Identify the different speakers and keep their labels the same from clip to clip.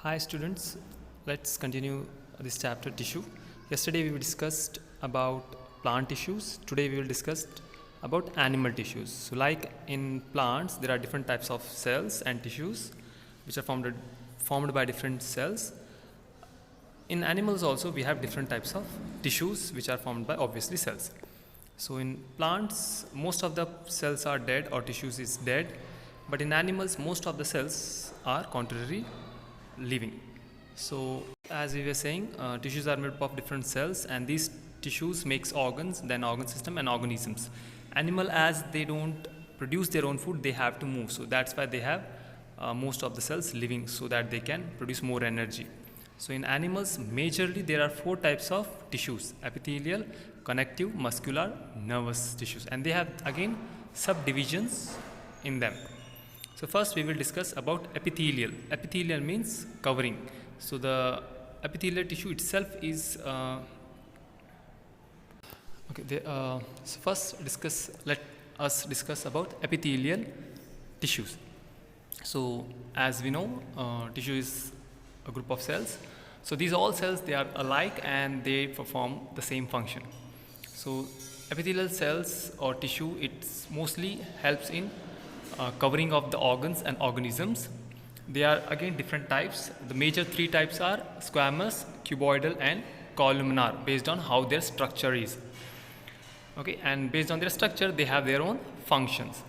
Speaker 1: Hi students, let's continue this chapter tissue. Yesterday we discussed about plant tissues. Today we will discuss about animal tissues. So like in plants there are different types of cells and tissues which are formed by different cells. In animals also we have different types of tissues which are formed by obviously cells. So in plants most of the cells are dead or tissues is dead, but in animals most of the cells are contrary living. So as we were saying, tissues are made up of different cells, and these tissues makes organs, then organ system and organisms. Animal, as they don't produce their own food, they have to move, so that's why they have most of the cells living, so that they can produce more energy. So in animals majorly there are 4 types of tissues: epithelial, connective, muscular, nervous tissues, and they have again subdivisions in them. So first we will discuss about epithelial. Epithelial means covering. So the epithelial tissue itself is so first let us discuss about epithelial tissues. So as we know, tissue is a group of cells. So these all cells, they are alike and they perform the same function. So epithelial cells or tissue, it mostly helps in covering of the organs and organisms. They are again different types. The major 3 types are squamous, cuboidal and columnar, based on how their structure is. Okay, and based on their structure they have their own functions.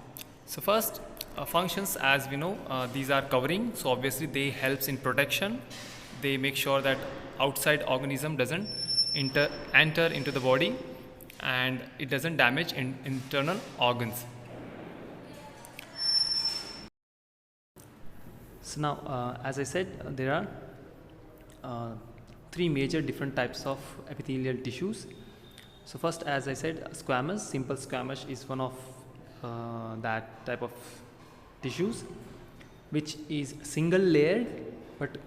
Speaker 1: So first functions, as we know, these are covering. So obviously they helps in protection. They make sure that outside organism doesn't enter into the body and it doesn't damage internal organs. So now, as I said, there are 3 major different types of epithelial tissues. So first, as I said, squamous, simple squamous is one of that type of tissues, which is single layered but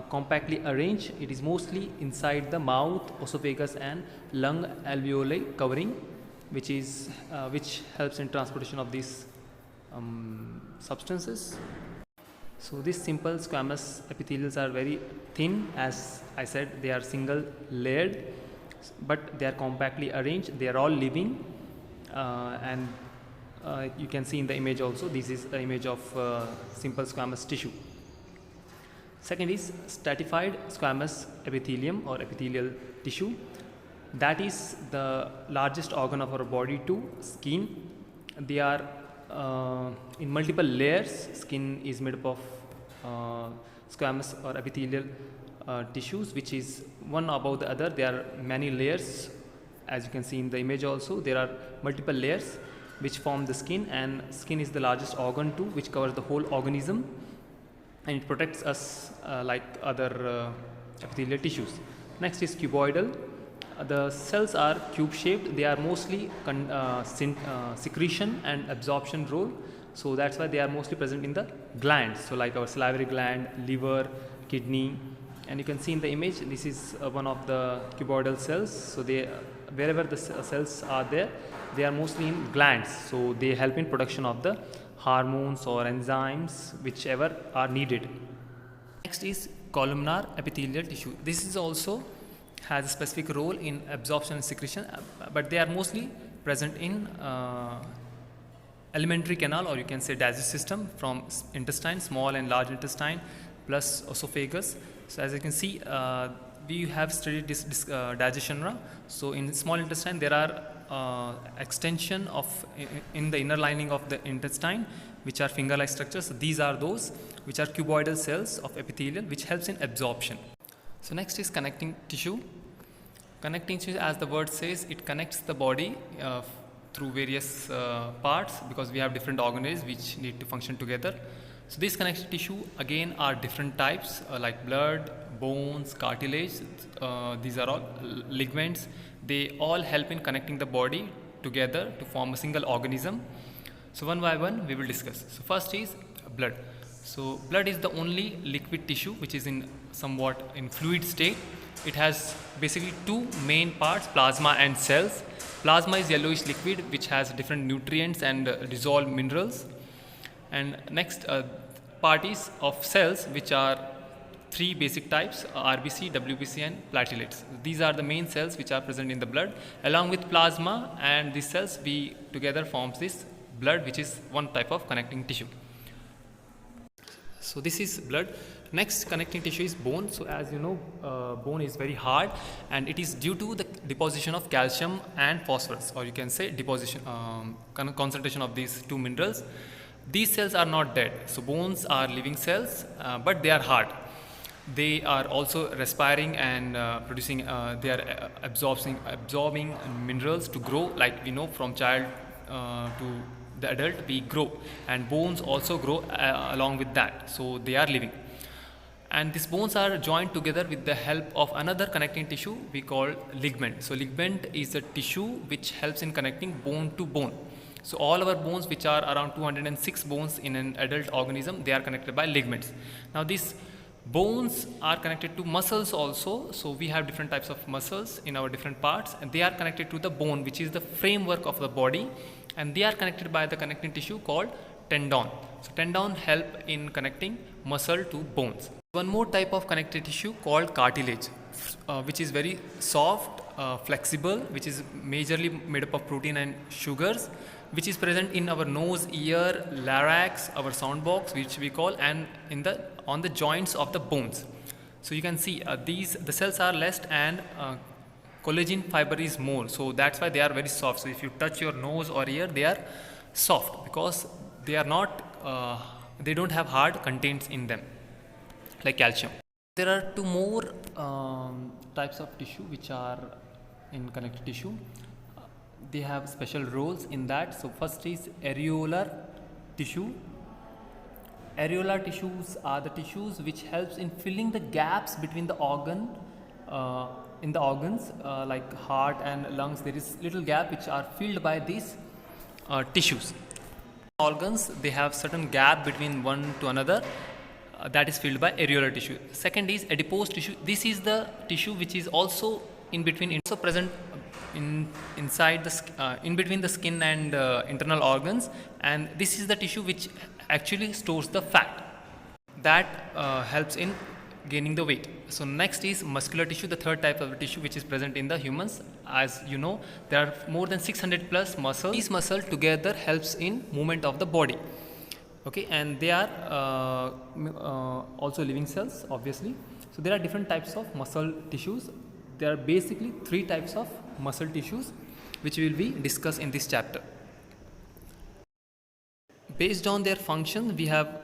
Speaker 1: compactly arranged. It is mostly inside the mouth, esophagus and lung alveoli covering, which helps in transportation of these substances. So these simple squamous epithelials are very thin. As I said, they are single layered, but they are compactly arranged. They are all living, and you can see in the image also, this is the image of simple squamous tissue. Second is stratified squamous epithelium or epithelial tissue. That is the largest organ of our body too, skin. They are in multiple layers. Skin is made up of squamous or epithelial tissues, which is one above the other. There are many layers, as you can see in the image also. There are multiple layers which form the skin, and skin is the largest organ too, which covers the whole organism, and it protects us like other epithelial tissues. Next is cuboidal. The cells are cube shaped. They are mostly secretion and absorption role, so that's why they are mostly present in the glands, so like our salivary gland, liver, kidney. And you can see in the image, this is one of the cuboidal cells. So they, wherever the cells are there, they are mostly in glands, so they help in production of the hormones or enzymes, whichever are needed. Next is columnar epithelial tissue. This is also has a specific role in absorption and secretion, but they are mostly present in alimentary canal, or you can say digestive system, from intestine, small and large intestine, plus esophagus. So as you can see, we have studied this digestion. So in small intestine there are extension of in the inner lining of the intestine, which are finger-like structures. So these are those which are cuboidal cells of epithelial, which helps in absorption. So next is connecting tissue. Connecting tissue, as the word says, it connects the body through various parts, because we have different organelles which need to function together. So these connective tissue again are different types, like blood, bones, cartilage. These are all ligaments. They all help in connecting the body together to form a single organism. So one by one we will discuss. So first is blood. So blood is the only liquid tissue which is in somewhat in fluid state. It has basically 2 main parts, plasma and cells. Plasma is yellowish liquid which has different nutrients and dissolved minerals. And next part is of cells, which are three basic types: RBC, WBC, and platelets. These are the main cells which are present in the blood, along with plasma, and these cells we together forms this blood, which is one type of connecting tissue. So this is blood. Next connecting tissue is bone. So as you know, bone is very hard, and it is due to the deposition of calcium and phosphorus, or you can say deposition concentration of these two minerals. These cells are not dead. So bones are living cells, but they are hard. They are also respiring and producing. They are absorbing minerals to grow. Like we know, from child to the adult, we grow, and bones also grow along with that. So they are living, and these bones are joined together with the help of another connecting tissue we call ligament. So ligament is a tissue which helps in connecting bone to bone. So all our bones, which are around 206 bones in an adult organism, they are connected by ligaments. Now these bones are connected to muscles also. So we have different types of muscles in our different parts, and they are connected to the bone, which is the framework of the body, and they are connected by the connecting tissue called tendon. So tendon help in connecting muscle to bones. One more type of connective tissue called cartilage, which is very soft, flexible, which is majorly made up of protein and sugars, which is present in our nose, ear, larynx, our sound box, which we call, and on the joints of the bones. So you can see the cells are less, and collagen fiber is more. So that's why they are very soft. So if you touch your nose or ear, they are soft because they are not. They don't have hard contents in them, like calcium. There are two more types of tissue which are in connective tissue. They have special roles in that. So first is areolar tissue. Areolar tissues are the tissues which helps in filling the gaps between the in the organs, like heart and lungs. There is little gap which are filled by these tissues. Organs, they have certain gap between one to another, that is filled by areolar tissue. Second is adipose tissue. This is the tissue which is also in between, also present inside the in between the skin and internal organs, and this is the tissue which actually stores the fat that helps in gaining the weight. So next is muscular tissue, the third type of tissue which is present in the humans. As you know, there are more than 600 plus muscles. These muscles together helps in movement of the body. Okay, and they are also living cells, obviously. So there are different types of muscle tissues. There are basically three types of muscle tissues which will be discussed in this chapter. Based on their function, we have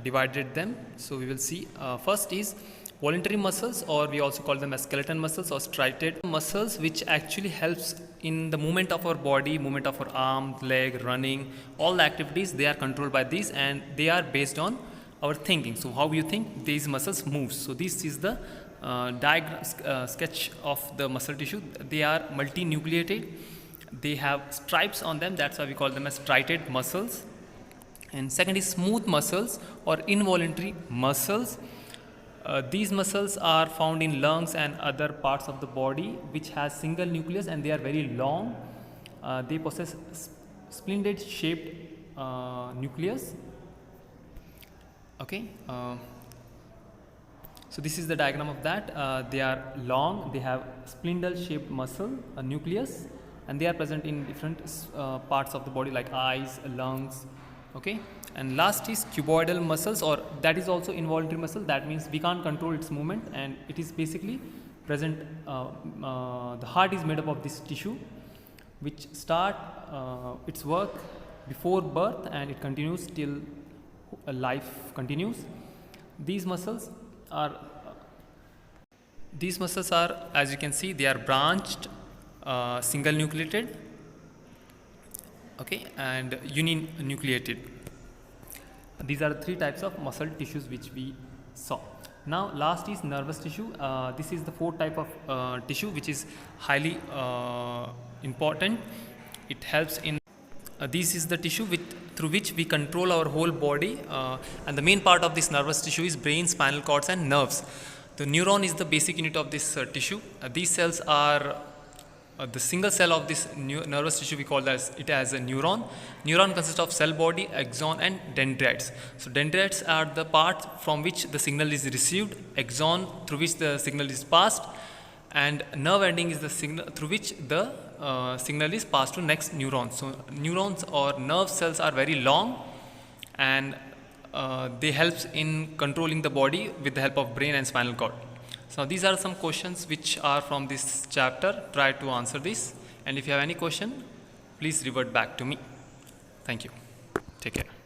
Speaker 1: divided them. So we will see first is voluntary muscles, or we also call them as skeleton muscles or striated muscles, which actually helps in the movement of our body, movement of our arm, leg, running, all the activities. They are controlled by these, and they are based on our thinking. So how you think these muscles move. So this is the diagram sketch of the muscle tissue. They are multinucleated. They have stripes on them. That's why we call them as striated muscles. And second is smooth muscles or involuntary muscles. These muscles are found in lungs and other parts of the body which has single nucleus, and they are very long. They possess splendid shaped nucleus. Okay. So this is the diagram of that. They are long, they have spindle shaped muscle, a nucleus, and they are present in different parts of the body like eyes, lungs. Okay, and last is cuboidal muscles, or that is also involuntary muscle. That means we can't control its movement, and it is basically present. The heart is made up of this tissue which start its work before birth, and it continues till life continues. These muscles are as you can see, they are branched, single nucleated, okay, and uninucleated. These are three types of muscle tissues which we saw. Now last is nervous tissue. This is the fourth type of tissue which is highly important. It helps in this is the tissue through which we control our whole body, and the main part of this nervous tissue is brain, spinal cords and nerves. The neuron is the basic unit of this tissue. These cells are the single cell of this nervous tissue, we call it as a neuron. Neuron consists of cell body, axon and dendrites. So dendrites are the part from which the signal is received, axon through which the signal is passed, and nerve ending is the signal through which the signal is passed to next neuron. So neurons or nerve cells are very long, and they help in controlling the body with the help of brain and spinal cord. So these are some questions which are from this chapter. Try to answer this, and if you have any question, please revert back to me. Thank you. Take care.